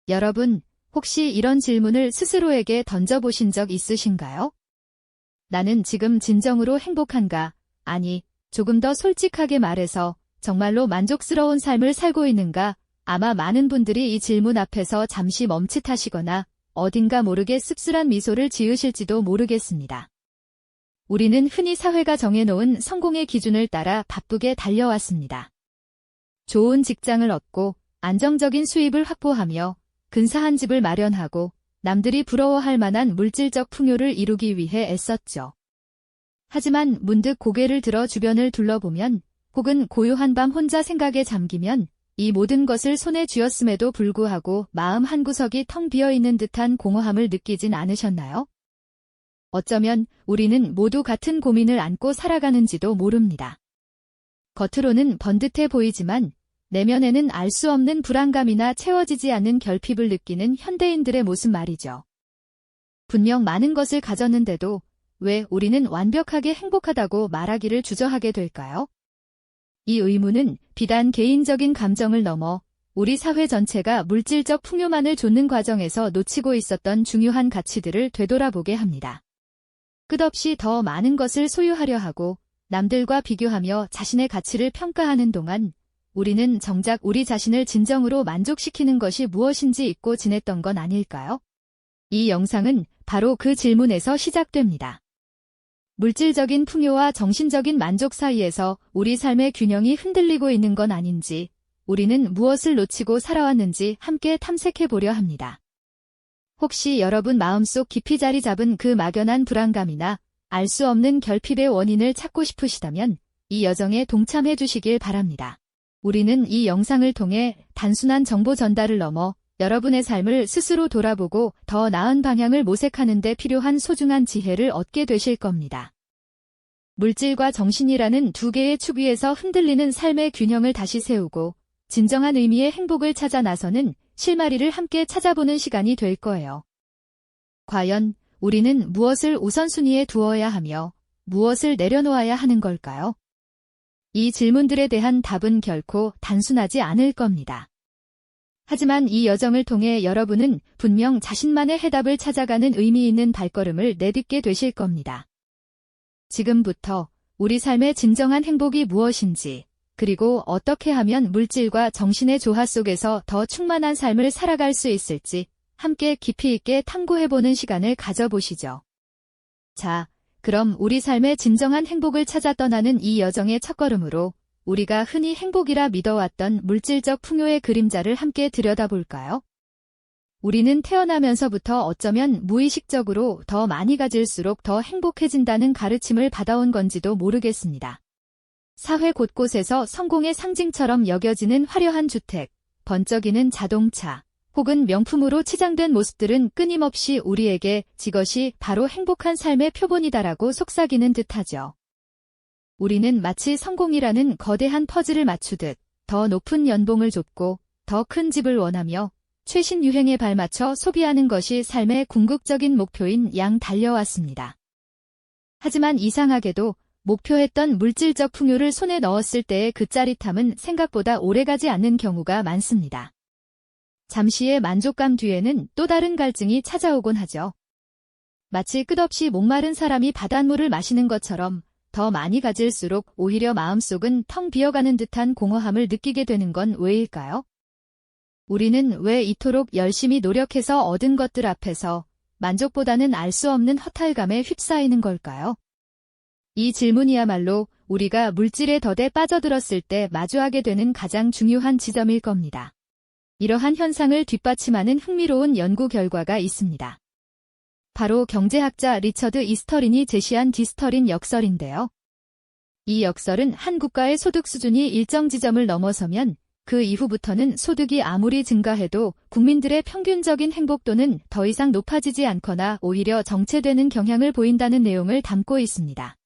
여러분, 혹시 이런 질문을 스스로에게 던져보신 적 있으신가요? 나는 지금 진정으로 행복한가? 아니, 조금 더 솔직하게 말해서 정말로 만족스러운 삶을 살고 있는가? 아마 많은 분들이 이 질문 앞에서 잠시 멈칫하시거나 어딘가 모르게 씁쓸한 미소를 지으실지도 모르겠습니다. 우리는 흔히 사회가 정해놓은 성공의 기준을 따라 바쁘게 달려왔습니다. 좋은 직장을 얻고 안정적인 수입을 확보하며 근사한 집을 마련하고 남들이 부러워할 만한 물질적 풍요를 이루기 위해 애썼죠. 하지만 문득 고개를 들어 주변을 둘러보면 혹은 고요한 밤 혼자 생각에 잠기면 이 모든 것을 손에 쥐었음에도 불구하고 마음 한구석이 텅 비어있는 듯한 공허함을 느끼진 않으셨나요? 어쩌면 우리는 모두 같은 고민을 안고 살아가는지도 모릅니다. 겉으로는 번듯해 보이지만 내면에는 알 수 없는 불안감이나 채워지지 않는 결핍을 느끼는 현대인들의 모습 말이죠. 분명 많은 것을 가졌는데도 왜 우리는 완벽하게 행복하다고 말하기를 주저하게 될까요? 이 의문은 비단 개인적인 감정을 넘어 우리 사회 전체가 물질적 풍요만을 좇는 과정에서 놓치고 있었던 중요한 가치들을 되돌아보게 합니다. 끝없이 더 많은 것을 소유하려 하고 남들과 비교하며 자신의 가치를 평가하는 동안 우리는 정작 우리 자신을 진정으로 만족시키는 것이 무엇인지 잊고 지냈던 건 아닐까요? 이 영상은 바로 그 질문에서 시작됩니다. 물질적인 풍요와 정신적인 만족 사이에서 우리 삶의 균형이 흔들리고 있는 건 아닌지, 우리는 무엇을 놓치고 살아왔는지 함께 탐색해 보려 합니다. 혹시 여러분 마음속 깊이 자리 잡은 그 막연한 불안감이나 알 수 없는 결핍의 원인을 찾고 싶으시다면 이 여정에 동참해 주시길 바랍니다. 우리는 이 영상을 통해 단순한 정보 전달을 넘어 여러분의 삶을 스스로 돌아보고 더 나은 방향을 모색하는 데 필요한 소중한 지혜를 얻게 되실 겁니다. 물질과 정신이라는 두 개의 축 위에서 흔들리는 삶의 균형을 다시 세우고 진정한 의미의 행복을 찾아 나서는 실마리를 함께 찾아보는 시간이 될 거예요. 과연 우리는 무엇을 우선순위에 두어야 하며 무엇을 내려놓아야 하는 걸까요? 이 질문들에 대한 답은 결코 단순하지 않을 겁니다. 하지만 이 여정을 통해 여러분은 분명 자신만의 해답을 찾아가는 의미 있는 발걸음을 내딛게 되실 겁니다. 지금부터 우리 삶의 진정한 행복이 무엇인지, 그리고 어떻게 하면 물질과 정신의 조화 속에서 더 충만한 삶을 살아갈 수 있을지 함께 깊이 있게 탐구해보는 시간을 가져보시죠. 자, 그럼 우리 삶의 진정한 행복을 찾아 떠나는 이 여정의 첫걸음으로 우리가 흔히 행복이라 믿어왔던 물질적 풍요의 그림자를 함께 들여다볼까요? 우리는 태어나면서부터 어쩌면 무의식적으로 더 많이 가질수록 더 행복해진다는 가르침을 받아온 건지도 모르겠습니다. 사회 곳곳에서 성공의 상징처럼 여겨지는 화려한 주택, 번쩍이는 자동차, 혹은 명품으로 치장된 모습들은 끊임없이 우리에게 이것이 바로 행복한 삶의 표본이다라고 속삭이는 듯하죠. 우리는 마치 성공이라는 거대한 퍼즐을 맞추듯 더 높은 연봉을 좇고 더 큰 집을 원하며 최신 유행에 발맞춰 소비하는 것이 삶의 궁극적인 목표인 양 달려왔습니다. 하지만 이상하게도 목표했던 물질적 풍요를 손에 넣었을 때의 그 짜릿함은 생각보다 오래가지 않는 경우가 많습니다. 잠시의 만족감 뒤에는 또 다른 갈증이 찾아오곤 하죠. 마치 끝없이 목마른 사람이 바닷물을 마시는 것처럼 더 많이 가질수록 오히려 마음속은 텅 비어가는 듯한 공허함을 느끼게 되는 건 왜일까요? 우리는 왜 이토록 열심히 노력해서 얻은 것들 앞에서 만족보다는 알 수 없는 허탈감에 휩싸이는 걸까요? 이 질문이야말로 우리가 물질의 덫에 빠져들었을 때 마주하게 되는 가장 중요한 지점일 겁니다. 이러한 현상을 뒷받침하는 흥미로운 연구 결과가 있습니다. 바로 경제학자 리처드 이스터린이 제시한 디스터린 역설인데요. 이 역설은 한 국가의 소득 수준이 일정 지점을 넘어서면 그 이후부터는 소득이 아무리 증가해도 국민들의 평균적인 행복도는 더 이상 높아지지 않거나 오히려 정체되는 경향을 보인다는 내용을 담고 있습니다.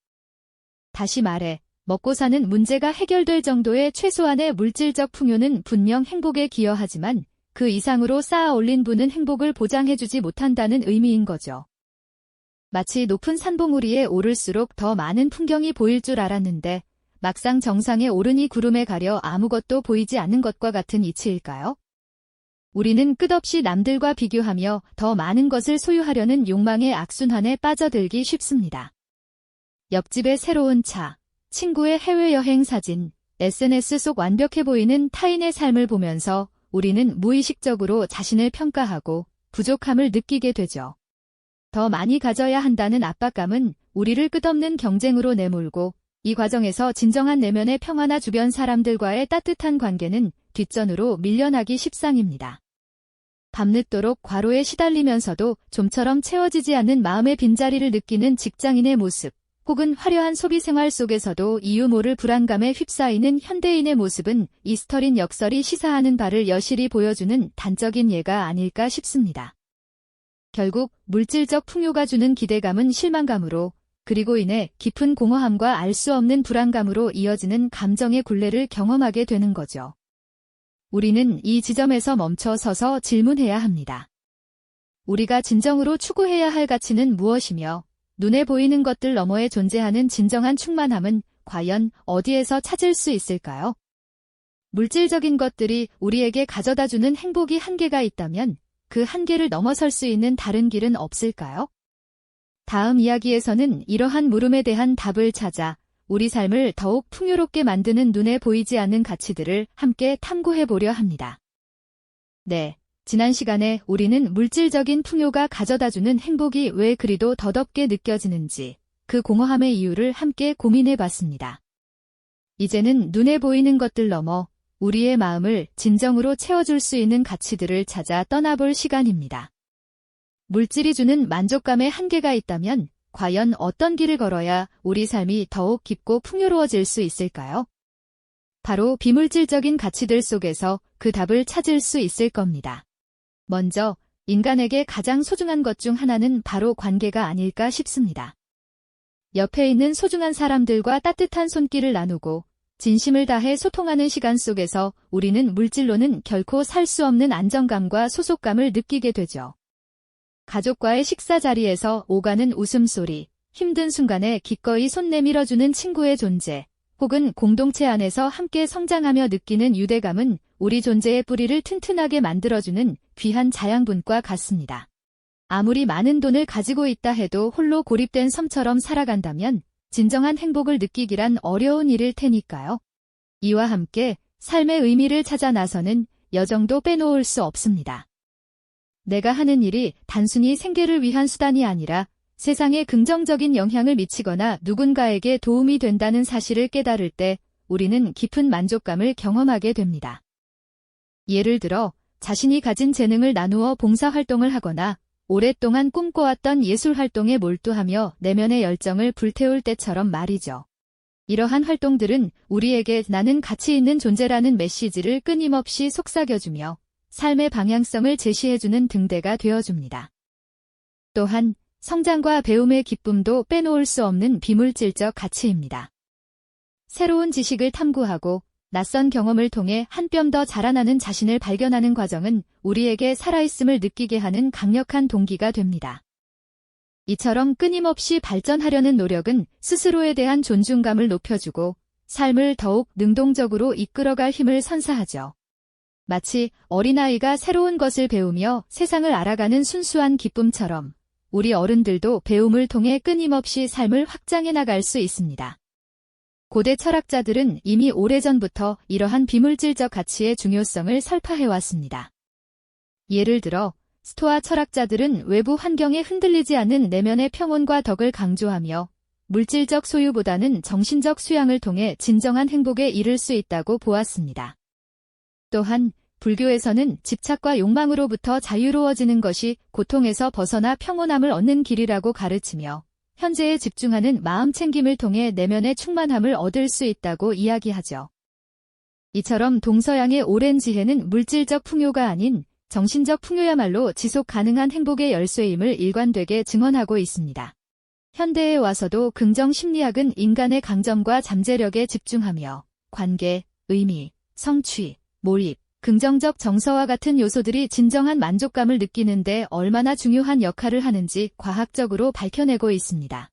다시 말해, 먹고 사는 문제가 해결될 정도의 최소한의 물질적 풍요는 분명 행복에 기여하지만 그 이상으로 쌓아 올린 부는 행복을 보장해주지 못한다는 의미인 거죠. 마치 높은 산봉우리에 오를수록 더 많은 풍경이 보일 줄 알았는데 막상 정상에 오르니 구름에 가려 아무것도 보이지 않는 것과 같은 이치일까요? 우리는 끝없이 남들과 비교하며 더 많은 것을 소유하려는 욕망의 악순환에 빠져들기 쉽습니다. 옆집의 새로운 차, 친구의 해외여행 사진, SNS 속 완벽해 보이는 타인의 삶을 보면서 우리는 무의식적으로 자신을 평가하고 부족함을 느끼게 되죠. 더 많이 가져야 한다는 압박감은 우리를 끝없는 경쟁으로 내몰고 이 과정에서 진정한 내면의 평화나 주변 사람들과의 따뜻한 관계는 뒷전으로 밀려나기 십상입니다. 밤늦도록 과로에 시달리면서도 좀처럼 채워지지 않는 마음의 빈자리를 느끼는 직장인의 모습, 혹은 화려한 소비 생활 속에서도 이유 모를 불안감에 휩싸이는 현대인의 모습은 이 스터린 역설이 시사하는 바를 여실히 보여주는 단적인 예가 아닐까 싶습니다. 결국 물질적 풍요가 주는 기대감은 실망감으로, 그리고 이내 깊은 공허함과 알 수 없는 불안감으로 이어지는 감정의 굴레를 경험하게 되는 거죠. 우리는 이 지점에서 멈춰 서서 질문해야 합니다. 우리가 진정으로 추구해야 할 가치는 무엇이며, 눈에 보이는 것들 너머에 존재하는 진정한 충만함은 과연 어디에서 찾을 수 있을까요? 물질적인 것들이 우리에게 가져다주는 행복이 한계가 있다면 그 한계를 넘어설 수 있는 다른 길은 없을까요? 다음 이야기에서는 이러한 물음에 대한 답을 찾아 우리 삶을 더욱 풍요롭게 만드는 눈에 보이지 않는 가치들을 함께 탐구해보려 합니다. 네, 지난 시간에 우리는 물질적인 풍요가 가져다주는 행복이 왜 그리도 더덥게 느껴지는지 그 공허함의 이유를 함께 고민해봤습니다. 이제는 눈에 보이는 것들 넘어 우리의 마음을 진정으로 채워줄 수 있는 가치들을 찾아 떠나볼 시간입니다. 물질이 주는 만족감에 한계가 있다면 과연 어떤 길을 걸어야 우리 삶이 더욱 깊고 풍요로워질 수 있을까요? 바로 비물질적인 가치들 속에서 그 답을 찾을 수 있을 겁니다. 먼저 인간에게 가장 소중한 것 중 하나는 바로 관계가 아닐까 싶습니다. 옆에 있는 소중한 사람들과 따뜻한 손길을 나누고 진심을 다해 소통하는 시간 속에서 우리는 물질로는 결코 살 수 없는 안정감과 소속감을 느끼게 되죠. 가족과의 식사 자리에서 오가는 웃음소리, 힘든 순간에 기꺼이 손 내밀어주는 친구의 존재, 혹은 공동체 안에서 함께 성장하며 느끼는 유대감은 우리 존재의 뿌리를 튼튼하게 만들어주는 귀한 자양분과 같습니다. 아무리 많은 돈을 가지고 있다 해도 홀로 고립된 섬처럼 살아간다면 진정한 행복을 느끼기란 어려운 일일 테니까요. 이와 함께 삶의 의미를 찾아 나서는 여정도 빼놓을 수 없습니다. 내가 하는 일이 단순히 생계를 위한 수단이 아니라 세상에 긍정적인 영향을 미치거나 누군가에게 도움이 된다는 사실을 깨달을 때 우리는 깊은 만족감을 경험하게 됩니다. 예를 들어 자신이 가진 재능을 나누어 봉사활동을 하거나 오랫동안 꿈꿔왔던 예술활동에 몰두하며 내면의 열정을 불태울 때처럼 말이죠. 이러한 활동들은 우리에게 나는 가치 있는 존재라는 메시지를 끊임없이 속삭여주며 삶의 방향성을 제시해주는 등대가 되어줍니다. 또한 성장과 배움의 기쁨도 빼놓을 수 없는 비물질적 가치입니다. 새로운 지식을 탐구하고 낯선 경험을 통해 한 뼘 더 자라나는 자신을 발견하는 과정은 우리에게 살아있음을 느끼게 하는 강력한 동기가 됩니다. 이처럼 끊임없이 발전하려는 노력은 스스로에 대한 존중감을 높여주고 삶을 더욱 능동적으로 이끌어갈 힘을 선사하죠. 마치 어린아이가 새로운 것을 배우며 세상을 알아가는 순수한 기쁨처럼 우리 어른들도 배움을 통해 끊임없이 삶을 확장해 나갈 수 있습니다. 고대 철학자들은 이미 오래전부터 이러한 비물질적 가치의 중요성을 설파해왔습니다. 예를 들어 스토아 철학자들은 외부 환경에 흔들리지 않는 내면의 평온과 덕을 강조하며 물질적 소유보다는 정신적 수양을 통해 진정한 행복에 이를 수 있다고 보았습니다. 또한 불교에서는 집착과 욕망으로부터 자유로워지는 것이 고통에서 벗어나 평온함을 얻는 길이라고 가르치며 현재에 집중하는 마음 챙김을 통해 내면의 충만함을 얻을 수 있다고 이야기하죠. 이처럼 동서양의 오랜 지혜는 물질적 풍요가 아닌 정신적 풍요야말로 지속 가능한 행복의 열쇠임을 일관되게 증언하고 있습니다. 현대에 와서도 긍정 심리학은 인간의 강점과 잠재력에 집중하며 관계, 의미, 성취, 몰입, 긍정적 정서와 같은 요소들이 진정한 만족감을 느끼는데 얼마나 중요한 역할을 하는지 과학적으로 밝혀내고 있습니다.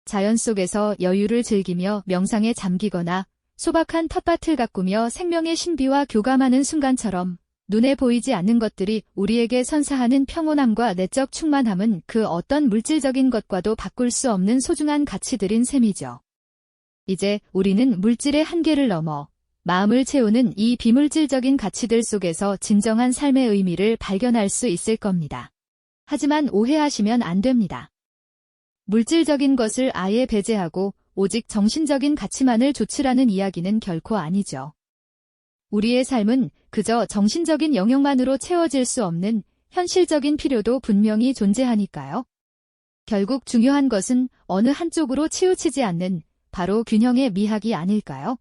자연 속에서 여유를 즐기며 명상에 잠기거나 소박한 텃밭을 가꾸며 생명의 신비와 교감하는 순간처럼 눈에 보이지 않는 것들이 우리에게 선사하는 평온함과 내적 충만함은 그 어떤 물질적인 것과도 바꿀 수 없는 소중한 가치들인 셈이죠. 이제 우리는 물질의 한계를 넘어 마음을 채우는 이 비물질적인 가치들 속에서 진정한 삶의 의미를 발견할 수 있을 겁니다. 하지만 오해하시면 안 됩니다. 물질적인 것을 아예 배제하고 오직 정신적인 가치만을 좇으라는 이야기는 결코 아니죠. 우리의 삶은 그저 정신적인 영역만으로 채워질 수 없는 현실적인 필요도 분명히 존재하니까요. 결국 중요한 것은 어느 한쪽으로 치우치지 않는 바로 균형의 미학이 아닐까요?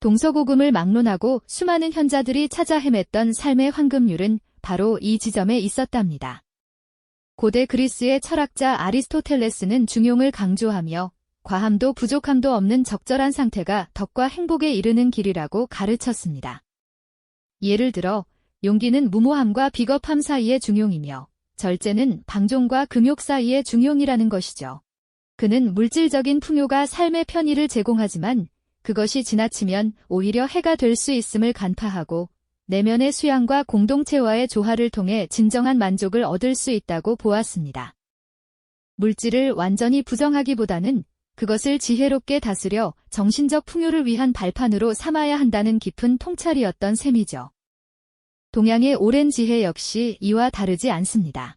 동서고금을 막론하고 수많은 현자들이 찾아 헤맸던 삶의 황금률은 바로 이 지점에 있었답니다. 고대 그리스의 철학자 아리스토텔레스는 중용을 강조하며 과함도 부족함도 없는 적절한 상태가 덕과 행복에 이르는 길이라고 가르쳤습니다. 예를 들어 용기는 무모함과 비겁함 사이의 중용이며 절제는 방종과 금욕 사이의 중용이라는 것이죠. 그는 물질적인 풍요가 삶의 편의를 제공하지만 그것이 지나치면 오히려 해가 될 수 있음을 간파하고 내면의 수양과 공동체와의 조화를 통해 진정한 만족을 얻을 수 있다고 보았습니다. 물질을 완전히 부정하기보다는 그것을 지혜롭게 다스려 정신적 풍요를 위한 발판으로 삼아야 한다는 깊은 통찰이었던 셈이죠. 동양의 오랜 지혜 역시 이와 다르지 않습니다.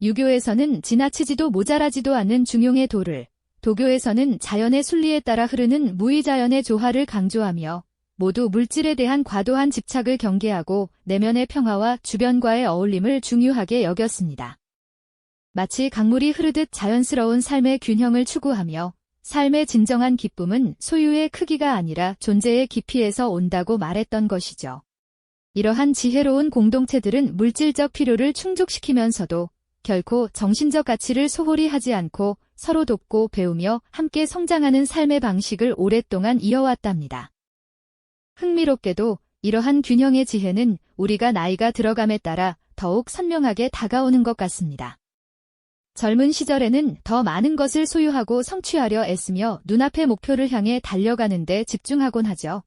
유교에서는 지나치지도 모자라지도 않는 중용의 도를, 도교에서는 자연의 순리에 따라 흐르는 무의자연의 조화를 강조하며 모두 물질에 대한 과도한 집착을 경계하고 내면의 평화와 주변과의 어울림을 중요하게 여겼습니다. 마치 강물이 흐르듯 자연스러운 삶의 균형을 추구하며 삶의 진정한 기쁨은 소유의 크기가 아니라 존재의 깊이에서 온다고 말했던 것이죠. 이러한 지혜로운 공동체들은 물질적 필요를 충족시키면서도 결코 정신적 가치를 소홀히 하지 않고 서로 돕고 배우며 함께 성장하는 삶의 방식을 오랫동안 이어왔답니다. 흥미롭게도 이러한 균형의 지혜는 우리가 나이가 들어감에 따라 더욱 선명하게 다가오는 것 같습니다. 젊은 시절에는 더 많은 것을 소유하고 성취하려 애쓰며 눈앞의 목표를 향해 달려가는 데 집중하곤 하죠.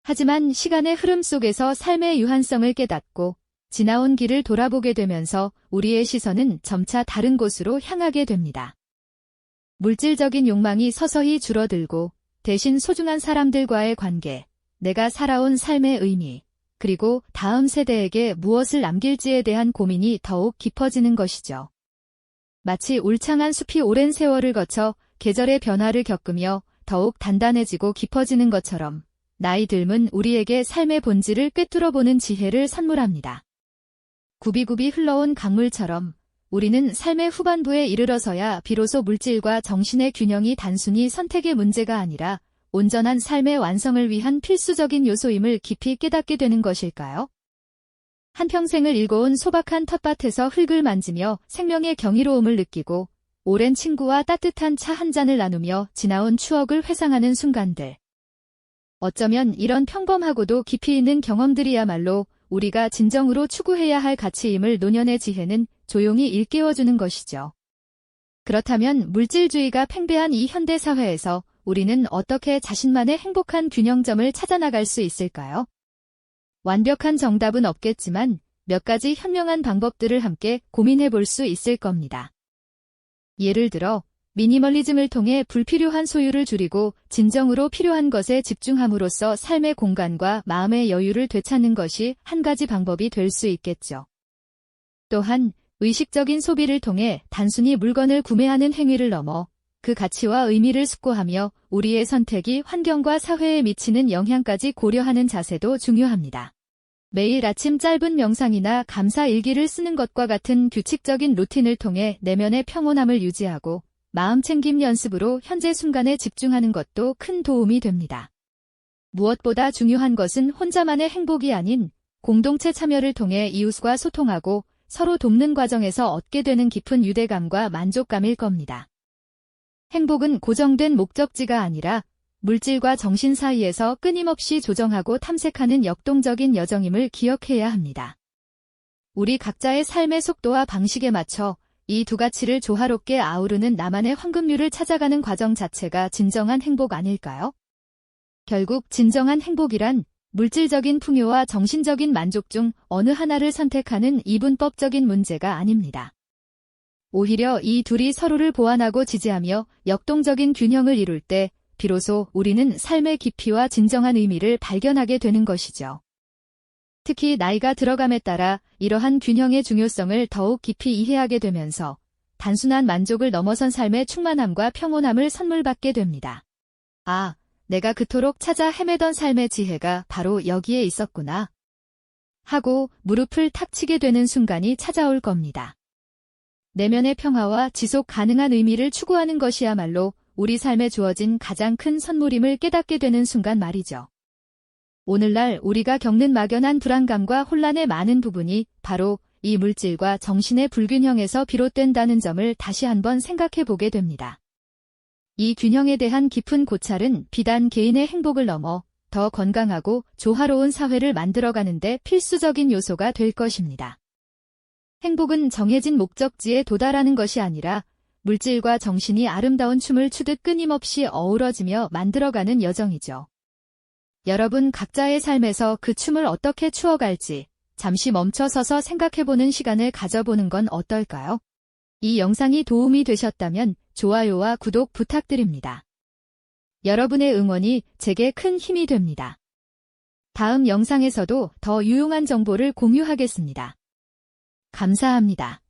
하지만 시간의 흐름 속에서 삶의 유한성을 깨닫고 지나온 길을 돌아보게 되면서 우리의 시선은 점차 다른 곳으로 향하게 됩니다. 물질적인 욕망이 서서히 줄어들고 대신 소중한 사람들과의 관계, 내가 살아온 삶의 의미, 그리고 다음 세대에게 무엇을 남길지에 대한 고민이 더욱 깊어지는 것이죠. 마치 울창한 숲이 오랜 세월을 거쳐 계절의 변화를 겪으며 더욱 단단해지고 깊어지는 것처럼 나이 듦은 우리에게 삶의 본질을 꿰뚫어보는 지혜를 선물합니다. 굽이굽이 흘러온 강물처럼 우리는 삶의 후반부에 이르러서야 비로소 물질과 정신의 균형이 단순히 선택의 문제가 아니라 온전한 삶의 완성을 위한 필수적인 요소임을 깊이 깨닫게 되는 것일까요? 한평생을 일궈온 소박한 텃밭에서 흙을 만지며 생명의 경이로움을 느끼고 오랜 친구와 따뜻한 차 한 잔을 나누며 지나온 추억을 회상하는 순간들. 어쩌면 이런 평범하고도 깊이 있는 경험들이야말로 우리가 진정으로 추구해야 할 가치임을 노년의 지혜는 조용히 일깨워주는 것이죠. 그렇다면 물질주의가 팽배한 이 현대사회에서 우리는 어떻게 자신만의 행복한 균형점을 찾아나갈 수 있을까요? 완벽한 정답은 없겠지만 몇 가지 현명한 방법들을 함께 고민해 볼 수 있을 겁니다. 예를 들어 미니멀리즘을 통해 불필요한 소유를 줄이고 진정으로 필요한 것에 집중함으로써 삶의 공간과 마음의 여유를 되찾는 것이 한 가지 방법이 될 수 있겠죠. 또한 의식적인 소비를 통해 단순히 물건을 구매하는 행위를 넘어 그 가치와 의미를 숙고하며 우리의 선택이 환경과 사회에 미치는 영향까지 고려하는 자세도 중요합니다. 매일 아침 짧은 명상이나 감사 일기를 쓰는 것과 같은 규칙적인 루틴을 통해 내면의 평온함을 유지하고 마음 챙김 연습으로 현재 순간에 집중하는 것도 큰 도움이 됩니다. 무엇보다 중요한 것은 혼자만의 행복이 아닌 공동체 참여를 통해 이웃과 소통하고 서로 돕는 과정에서 얻게 되는 깊은 유대감과 만족감일 겁니다. 행복은 고정된 목적지가 아니라 물질과 정신 사이에서 끊임없이 조정하고 탐색하는 역동적인 여정임을 기억해야 합니다. 우리 각자의 삶의 속도와 방식에 맞춰 이 두 가치를 조화롭게 아우르는 나만의 황금률을 찾아가는 과정 자체가 진정한 행복 아닐까요? 결국 진정한 행복이란 물질적인 풍요와 정신적인 만족 중 어느 하나를 선택하는 이분법적인 문제가 아닙니다. 오히려 이 둘이 서로를 보완하고 지지하며 역동적인 균형을 이룰 때 비로소 우리는 삶의 깊이와 진정한 의미를 발견하게 되는 것이죠. 특히 나이가 들어감에 따라 이러한 균형의 중요성을 더욱 깊이 이해하게 되면서 단순한 만족을 넘어선 삶의 충만함과 평온함을 선물받게 됩니다. 아, 내가 그토록 찾아 헤매던 삶의 지혜가 바로 여기에 있었구나. 하고 무릎을 탁 치게 되는 순간이 찾아올 겁니다. 내면의 평화와 지속 가능한 의미를 추구하는 것이야말로 우리 삶에 주어진 가장 큰 선물임을 깨닫게 되는 순간 말이죠. 오늘날 우리가 겪는 막연한 불안감과 혼란의 많은 부분이 바로 이 물질과 정신의 불균형에서 비롯된다는 점을 다시 한번 생각해 보게 됩니다. 이 균형에 대한 깊은 고찰은 비단 개인의 행복을 넘어 더 건강하고 조화로운 사회를 만들어가는 데 필수적인 요소가 될 것입니다. 행복은 정해진 목적지에 도달하는 것이 아니라 물질과 정신이 아름다운 춤을 추듯 끊임없이 어우러지며 만들어가는 여정이죠. 여러분 각자의 삶에서 그 춤을 어떻게 추어갈지 잠시 멈춰서서 생각해보는 시간을 가져보는 건 어떨까요? 이 영상이 도움이 되셨다면 좋아요와 구독 부탁드립니다. 여러분의 응원이 제게 큰 힘이 됩니다. 다음 영상에서도 더 유용한 정보를 공유하겠습니다. 감사합니다.